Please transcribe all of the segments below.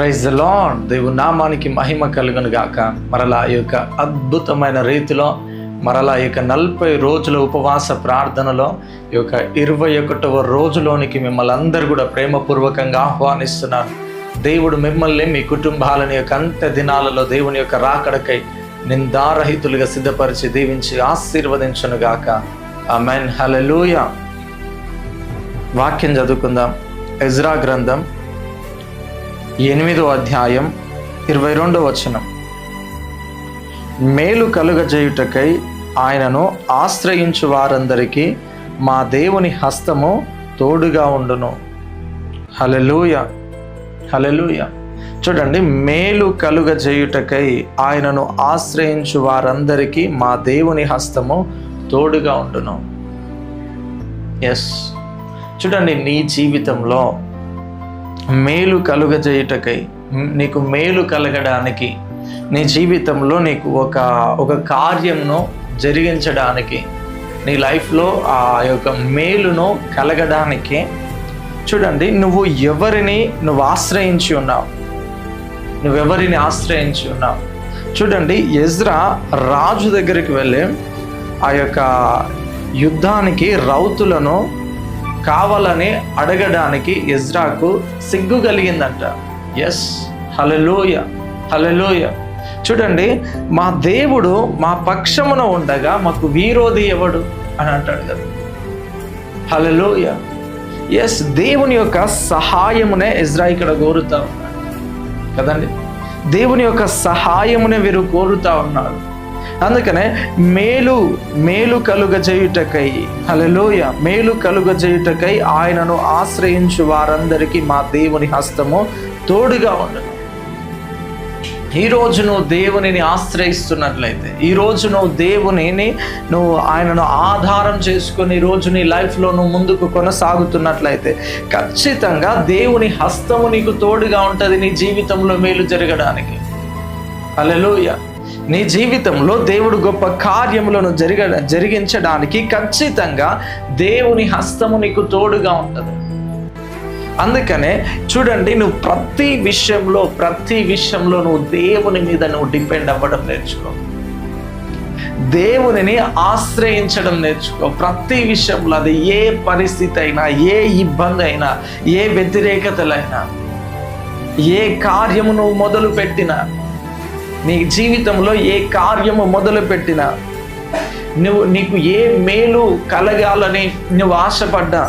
Praise the lord. దేవుని నామానికి మహిమ కలుగును గాక. మరలా ఈ యొక్క అద్భుతమైన రీతిలో మరలా ఈ యొక్క 40 రోజుల ఉపవాస ప్రార్థనలో ఈ యొక్క 21వ రోజులోనికి మిమ్మల్ని అందరూ కూడా ప్రేమపూర్వకంగా ఆహ్వానిస్తున్నాను. దేవుడు మిమ్మల్ని మీ కుటుంబాలని యొక్క అంత్య దినాలలో దేవుని యొక్క రాకడకై నిందారహితులుగా సిద్ధపరిచి దీవించి ఆశీర్వదించును గాక. ఆమేన్. హల్లెలూయా. వాక్యం చదువుకుందాం. ఎజ్రా గ్రంథం 8వ అధ్యాయం 22వ వచనం. మేలు కలుగజేయుటకై ఆయనను ఆశ్రయించు వారందరికీ మా దేవుని హస్తము తోడుగా ఉండును. హల్లెలూయా, హల్లెలూయా. చూడండి, మేలు కలుగజేయుటకై ఆయనను ఆశ్రయించు వారందరికీ మా దేవుని హస్తము తోడుగా ఉండును. ఎస్, చూడండి, నీ జీవితంలో మేలు కలుగజేయుటకై, నీకు మేలు కలగడానికి, నీ జీవితంలో నీకు ఒక కార్యంను జరిగించడానికి, నీ లైఫ్లో ఆ యొక్క మేలును కలగడానికి, చూడండి, నువ్వు ఆశ్రయించి ఉన్నావు. నువ్వెవరిని ఆశ్రయించి ఉన్నావు? చూడండి, ఎజ్రా రాజు దగ్గరికి వెళ్ళి ఆ యొక్క యుద్ధానికి రౌతులను కావాలని అడగడానికి ఎజ్రాకు సిగ్గు కలిగిందంట. ఎస్, హల్లెలూయా, హల్లెలూయా. చూడండి, మా దేవుడు మా పక్షమున ఉండగా మాకు విరోధి ఎవడు అని అంటాడు కదా. హల్లెలూయా. ఎస్, దేవుని యొక్క సహాయమునే ఎజ్రా ఇక్కడ కోరుతా ఉన్నాడు కదండి. దేవుని యొక్క సహాయమునే వీరు కోరుతా ఉన్నారు. అందుకనే మేలు కలుగజేయుటకై, హల్లెలూయా, మేలు కలుగజేయుటకై ఆయనను ఆశ్రయించు వారందరికీ మా దేవుని హస్తము తోడుగా ఉండను. ఈరోజు నువ్వు దేవునిని ఆశ్రయిస్తున్నట్లయితే, ఈరోజు నువ్వు ఆయనను ఆధారం చేసుకుని ఈరోజు నీ లైఫ్లో నువ్వు ముందుకు కొనసాగుతున్నట్లయితే ఖచ్చితంగా దేవుని హస్తము నీకు తోడుగా ఉంటుంది నీ జీవితంలో మేలు జరగడానికి. హల్లెలూయా. నీ జీవితంలో దేవుడు గొప్ప కార్యములను జరిగించడానికి ఖచ్చితంగా దేవుని హస్తము నీకు తోడుగా ఉంటుంది. అందుకనే చూడండి, నువ్వు ప్రతి విషయంలో నువ్వు దేవుని మీద నువ్వు డిపెండ్ అవ్వడం నేర్చుకో. దేవునిని ఆశ్రయించడం నేర్చుకో. ప్రతి విషయంలో, అది ఏ పరిస్థితి అయినా, ఏ ఇబ్బంది అయినా, ఏ వ్యతిరేకతలైనా, ఏ కార్యము నువ్వు మొదలు పెట్టినా, నీ జీవితంలో ఏ కార్యము మొదలు పెట్టినా, నీకు ఏ మేలు కలగాలని నువ్వు ఆశపడ్డా,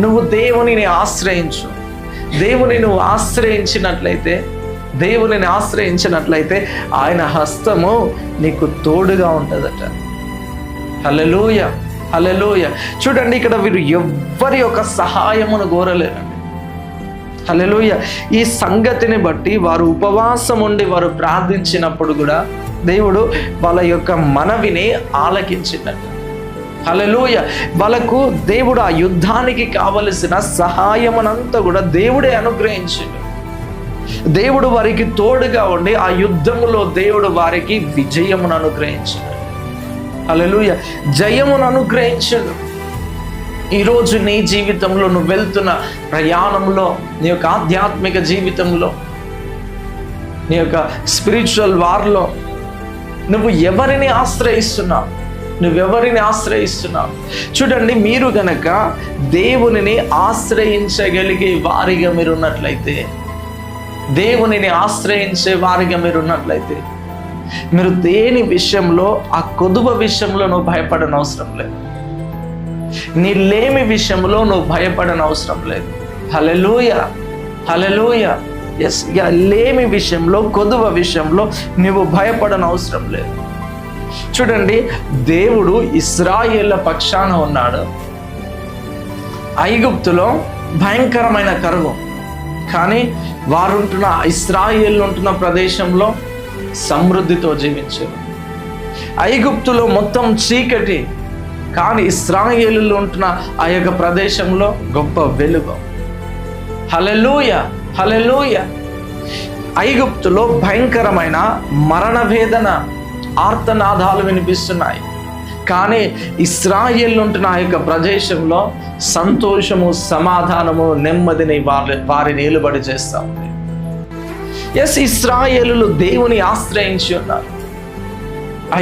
నువ్వు దేవునిని ఆశ్రయించు. దేవునిని ఆశ్రయించినట్లయితే ఆయన హస్తము నీకు తోడుగా ఉంటుందట. హల్లెలూయా, హల్లెలూయా. చూడండి, ఇక్కడ వీరు ఎవ్వరి యొక్క సహాయమును కోరలేరండి. హల్లెలూయా. ఈ సంగతిని బట్టి వారు ఉపవాసం ఉండి వారు ప్రార్థించినప్పుడు కూడా దేవుడు వాళ్ళ యొక్క మనవిని ఆలకించినట్టు. హల్లెలూయా. వాళ్ళకు దేవుడు ఆ యుద్ధానికి కావలసిన సహాయమునంతా కూడా దేవుడే అనుగ్రహించిండు. దేవుడు వారికి తోడుగా ఉండి ఆ యుద్ధములో దేవుడు వారికి విజయమును అనుగ్రహించాడు. హల్లెలూయా, జయమును అనుగ్రహించాడు. ఈరోజు నీ జీవితంలో నువ్వు వెళ్తున్న ప్రయాణంలో, నీ యొక్క ఆధ్యాత్మిక జీవితంలో, నీ యొక్క స్పిరిచువల్ వార్లో నువ్వు ఎవరిని ఆశ్రయిస్తున్నావు? చూడండి, మీరు గనక దేవునిని ఆశ్రయించగలిగే వారిగా మీరున్నట్లయితే, మీరు దేని విషయంలో, ఆ కొదువ విషయంలో నువ్వు భయపడని అవసరం లేదు. నీ లేమి విషయంలో నువ్వు భయపడని అవసరం లేదు. హల్లెలూయా, హల్లెలూయా. ఎస్, లేమి విషయంలో, కొదువ విషయంలో నువ్వు భయపడని అవసరం లేదు. చూడండి, దేవుడు ఇశ్రాయేళ్ల పక్షాన ఉన్నాడు. ఐగుప్తులో భయంకరమైన కరువు, కానీ ఇశ్రాయేళ్లు ఉంటున్న ప్రదేశంలో సమృద్ధితో జీవించారు. ఐగుప్తులో మొత్తం చీకటి, కానీ ఇశ్రాయేలులో ఉంటున్న ఆ యొక్క ప్రదేశంలో గొప్ప వెలుగు. హల్లెలూయా, హల్లెలూయా. ఐగుప్తులో భయంకరమైన మరణ వేదన, ఆర్తనాదాలు వినిపిస్తున్నాయి, కానీ ఇశ్రాయేలు ఉంటున్న ఆ యొక్క ప్రదేశంలో సంతోషము, సమాధానము, నెమ్మదిని వారిని నిలబడి చేస్తూ ఉంది. ఎస్, ఇశ్రాయేలులు దేవుని ఆశ్రయించి ఉన్నారు.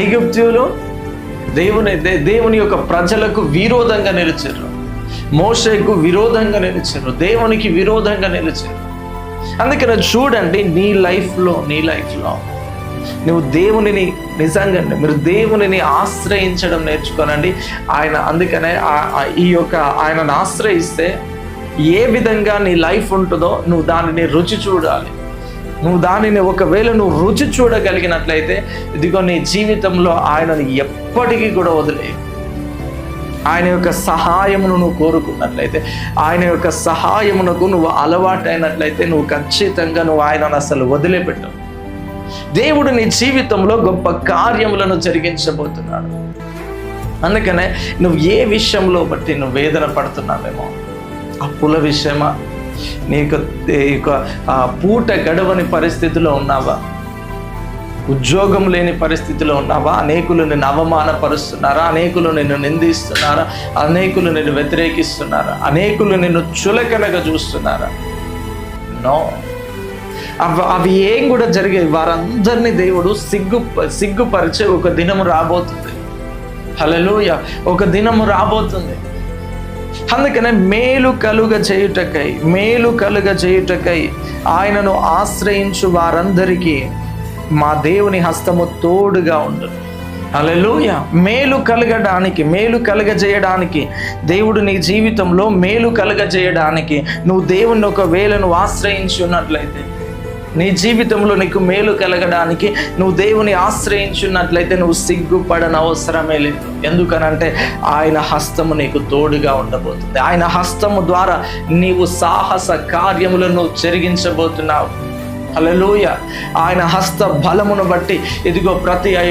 ఐగుప్తీయులు దేవుని యొక్క ప్రజలకు విరోధంగా నిలిచారు. మోషేకు విరోధంగా నిలిచారు, దేవునికి విరోధంగా నిలిచారు. అందుకని చూడండి, నీ లైఫ్లో నువ్వు దేవునిని నిజంగా మీరు దేవునిని ఆశ్రయించడం నేర్చుకోనండి. అందుకనే ఆయనను ఆశ్రయిస్తే ఏ విధంగా నీ లైఫ్ ఉంటుందో నువ్వు దానిని రుచి చూడాలి. నువ్వు దానిని ఒకవేళ నువ్వు రుచి చూడగలిగినట్లయితే ఇదిగో నీ జీవితంలో ఆయనను ఎప్పటికీ కూడా వదిలేయు. ఆయన యొక్క సహాయమును నువ్వు కోరుకున్నట్లయితే, ఆయన యొక్క సహాయమునకు నువ్వు అలవాటైనట్లయితే నువ్వు ఖచ్చితంగా ఆయనను అసలు వదిలిపెట్టవు. దేవుడు నీ జీవితంలో గొప్ప కార్యములను జరిగించబోతున్నాడు. అందుకనే నువ్వు ఏ విషయంలో బట్టి నువ్వు వేదన పడుతున్నావేమో, అప్పుల విషయమా, నీకు పూట గడవని పరిస్థితిలో ఉన్నావా, ఉద్యోగం లేని పరిస్థితిలో ఉన్నావా, అనేకులు నిన్ను అవమానపరుస్తున్నారా, అనేకులు నిన్ను నిందిస్తున్నారా, అనేకులు నిన్ను వ్యతిరేకిస్తున్నారా, అనేకులు నిన్ను చులకనగా చూస్తున్నారా? నో, అవి ఏం కూడా జరిగాయి. వారందరినీ దేవుడు సిగ్గుపరిచే ఒక దినము రాబోతుంది. హల్లెలూయా, ఒక దినము రాబోతుంది. అందుకనే మేలు కలుగ చేయుటకై ఆయనను ఆశ్రయించు వారందరికీ మా దేవుని హస్తము తోడుగా ఉండును. హల్లెలూయా. మేలు కలగజేయడానికి దేవుడు నీ జీవితంలో మేలు కలగజేయడానికి నువ్వు దేవుని ఒకవేళ నువ్వు ఆశ్రయించి ఉన్నట్లయితే, నీ జీవితంలో నీకు మేలు కలగడానికి నువ్వు దేవుని ఆశ్రయించున్నట్లయితే నువ్వు సిగ్గుపడనవసరమే లేదు. ఎందుకనంటే ఆయన హస్తము నీకు తోడుగా ఉండబోతుంది. ఆయన హస్తము ద్వారా నీవు సాహస కార్యములను జరిగించబోతున్నావు. హల్లెలూయా. ఆయన హస్త బలమును బట్టి ఇదిగో ప్రతి ఆ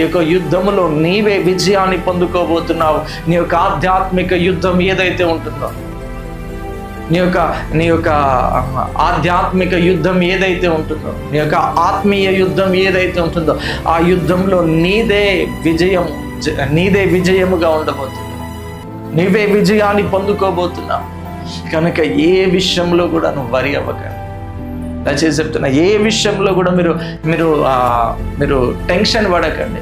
యొక్క యుద్ధములో నీవే విజయాన్ని పొందుకోబోతున్నావు. నీ యొక్క ఆధ్యాత్మిక యుద్ధం ఏదైతే ఉంటుందో, నీ యొక్క ఆధ్యాత్మిక యుద్ధం ఏదైతే ఉంటుందో, నీ యొక్క ఆత్మీయ యుద్ధం ఏదైతే ఉంటుందో, ఆ యుద్ధంలో నీదే విజయముగా ఉండబోతుంది. నీవే విజయాన్ని పొందుకోబోతున్నావు. కనుక ఏ విషయంలో కూడా నువ్వు వరి అవ్వకండి. దయచేసి చెప్తున్నా, ఏ విషయంలో కూడా మీరు టెన్షన్ పడకండి.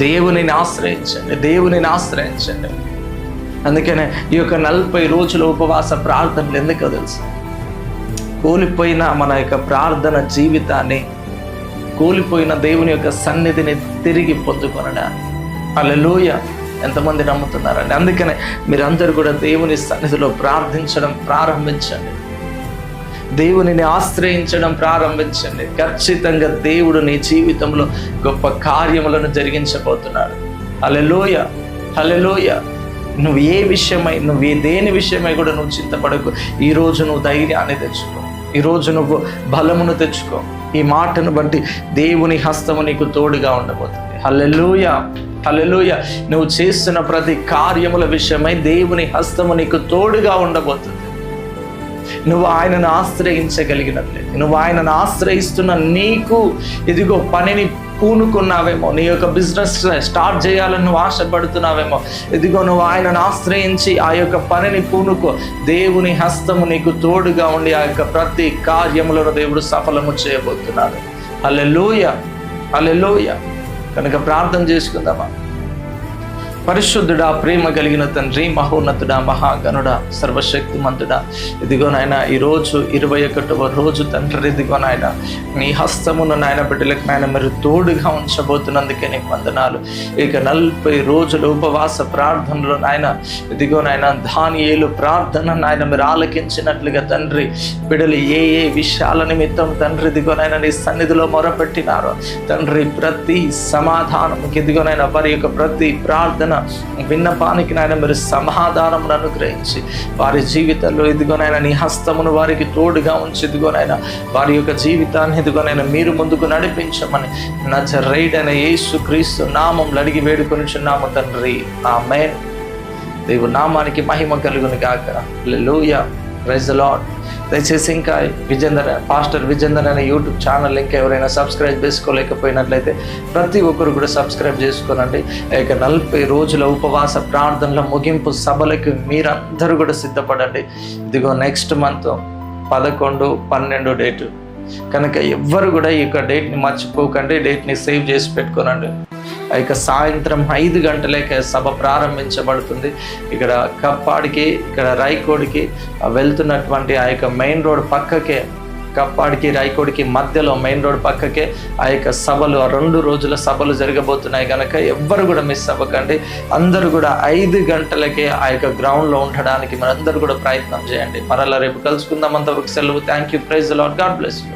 దేవునిని ఆశ్రయించండి. అందుకనే ఈ యొక్క 40 రోజుల ఉపవాస ప్రార్థనలు ఎందుకో తెలుసు? కోల్పోయిన మన యొక్క ప్రార్థన జీవితాన్ని, కోల్పోయిన దేవుని యొక్క సన్నిధిని తిరిగి పొందుకొనడానికి. హల్లెలూయా. ఎంతమంది నమ్ముతున్నారండి? అందుకనే మీరందరూ కూడా దేవుని సన్నిధిలో ప్రార్థించడం ప్రారంభించండి, దేవునిని ఆశ్రయించడం ప్రారంభించండి. ఖచ్చితంగా దేవుడు నీ జీవితంలో గొప్ప కార్యములను జరిగించబోతున్నాడు. హల్లెలూయా, హల్లెలూయా. నువ్వు దేని విషయమై కూడా నువ్వు చింతపడకు. ఈరోజు నువ్వు ధైర్యాన్ని తెచ్చుకో, ఈరోజు నువ్వు బలమును తెచ్చుకో. ఈ మాటను బట్టి దేవుని హస్తము నీకు తోడుగా ఉండబోతుంది. హల్లెలూయా, హల్లెలూయా. నువ్వు చేస్తున్న ప్రతి కార్యముల విషయమై దేవుని హస్తము నీకు తోడుగా ఉండబోతుంది. నువ్వు ఆయనను ఆశ్రయించగలిగినట్లయితే, నువ్వు ఆయనను ఆశ్రయిస్తున్న నీకు ఇదిగో పనిని పూనుకున్నావేమో, నీ యొక్క బిజినెస్ స్టార్ట్ చేయాలని నువ్వు ఆశపడుతున్నావేమో, ఇదిగో నువ్వు ఆయనను ఆశ్రయించి ఆ యొక్క పనిని పూనుకో. దేవుని హస్తము నీకు తోడుగా ఉండి ఆ యొక్క ప్రతి కార్యములను దేవుడు సఫలము చేయబోతున్నాడు. హల్లెలూయా, హల్లెలూయా. కనుక ప్రార్థన చేసుకుందామా? పరిశుద్ధుడా, ప్రేమ కలిగిన తండ్రి, మహోన్నతుడా, మహాగణుడా, సర్వశక్తిమంతుడా, ఇదిగో నాయన ఈరోజు 21వ రోజు తండ్రి, ఇదిగో నాయన నీ హస్తమును నాయన బిడ్డలకు నాయన మీరు తోడుగా ఉంచబోతున్నందుకే నీకు వందనాలు. ఇక 40 రోజుల ఉపవాస ప్రార్థనలో నాయన ఇదిగో నాయన దానియేలు ప్రార్థన నాయన మీరు ఆలకించినట్లుగా తండ్రి, బిడ్డలు ఏ విషయాల నిమిత్తం తండ్రి ఇదిగో నాయన నీ సన్నిధిలో మొరపెట్టినారో తండ్రి, ప్రతి సమాధానంకి ఇదిగో నాయన వారి యొక్క ప్రతి ప్రార్థన విన్నపానికి నాయన మీరు సమాధానమును అనుగ్రహించి వారి జీవితంలో ఇదిగోనైనా నీ హస్తమును వారికి తోడుగా ఉంచి ఇదిగోనైనా వారి యొక్క జీవితాన్ని ఇదిగోనైనా మీరు ముందుకు నడిపించమని నజరేయుడైన యేసుక్రీస్తు నామములో అడిగి వేడుకొనుచున్నాము తండ్రి, ఆమేన్. దేవుని నామానికి మహిమ కలుగును గాక. హల్లెలూయా, ప్రైజ్ ది లార్డ్. దయచేసి ఇంకా పాస్టర్ విజేందర్ అనే యూట్యూబ్ ఛానల్ ఇంకా ఎవరైనా సబ్స్క్రైబ్ చేసుకోలేకపోయినట్లయితే ప్రతి ఒక్కరు కూడా సబ్స్క్రైబ్ చేసుకోనండి. ఇక 40 రోజుల ఉపవాస ప్రార్థనల ముగింపు సభలకు మీరందరూ కూడా సిద్ధపడండి. ఇదిగో నెక్స్ట్ మంత్ 11, 12 డేటు. కనుక ఎవ్వరు కూడా ఈ యొక్క డేట్ని మర్చిపోకండి, డేట్ని సేవ్ చేసి పెట్టుకోనండి. ఇక సాయంత్రం 5 గంటలకే సభ ప్రారంభించబడుతుంది. ఇక్కడ కప్పాడికి, ఇక్కడ రాయకోడికి వెళ్తున్నటువంటి ఆ యొక్క మెయిన్ రోడ్ పక్కకే, కప్పాడికి రాయకోడికి మధ్యలో మెయిన్ రోడ్ పక్కకే ఆ యొక్క సభలు, ఆ 2 రోజుల సభలు జరగబోతున్నాయి. కనుక ఎవ్వరు కూడా మిస్ అవ్వకండి. అందరూ కూడా 5 గంటలకే ఆ యొక్క గ్రౌండ్లో ఉండడానికి మనందరూ కూడా ప్రయత్నం చేయండి. మరలా రేపు కలుసుకుందాం. అంతవరకు సెలవు. Thank you. Praise the lord. God bless you.